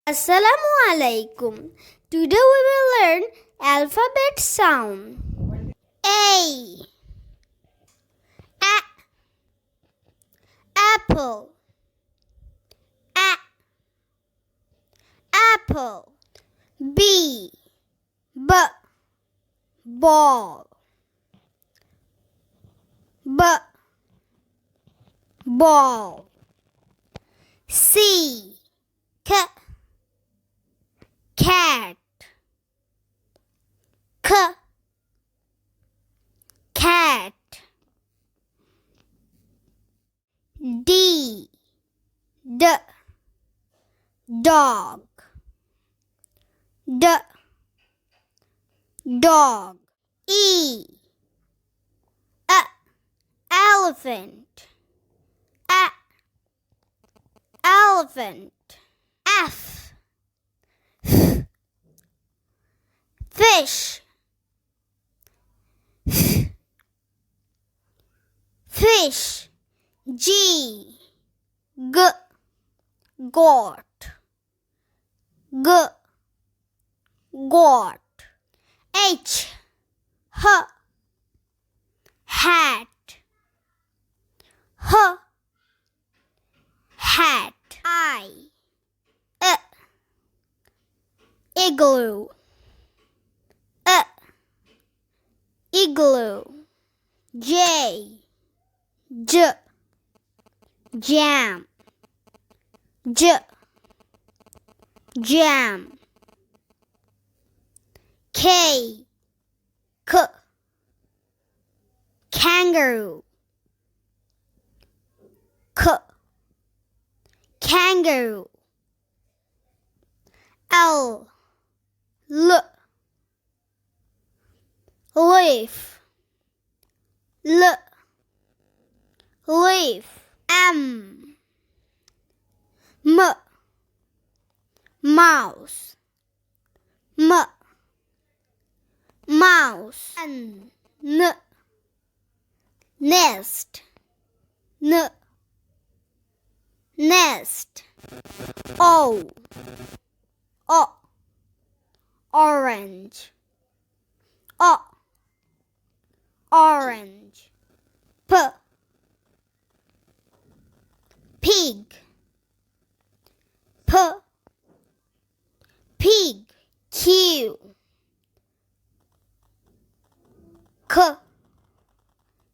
Assalamu alaikum. Today we will learn alphabet sound. A. Apple. Apple. B. Ball. Ball. C. Cat. Cat. D. Dog. Dog. E. Elephant. Elephant. F. Fish. Fish. G. Goat. Goat. H. Hat. Hat. I. Igloo. Igloo. J. Jam. Jam. K. Kangaroo. Kangaroo. L. Leaf. Leaf. M. Mouse. Mouse. N. Nest. Nest. O. Orange. Orange. Pig. Pig. Q.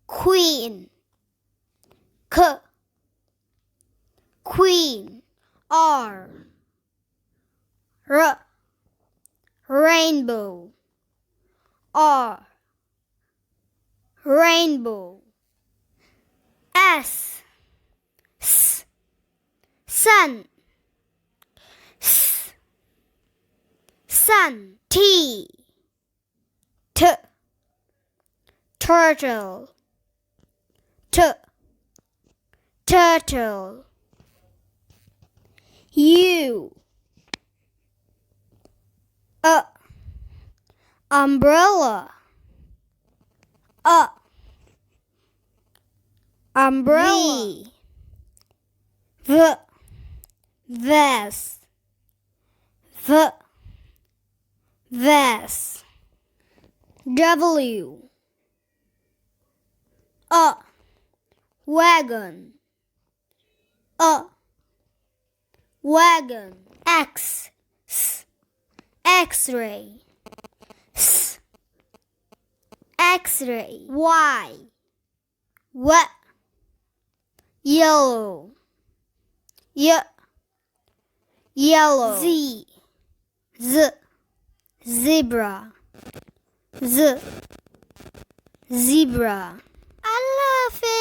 Queen. Queen. R. Rainbow. R. Rainbow. S. Sun. Sun. T. Turtle. Turtle. U. Umbrella. Umbrella. Vest. Vest. W. Wagon. Wagon. X. X-ray. X-ray. Y. Yellow. Yellow. Z. Zebra. Zebra. Allah Hafiz.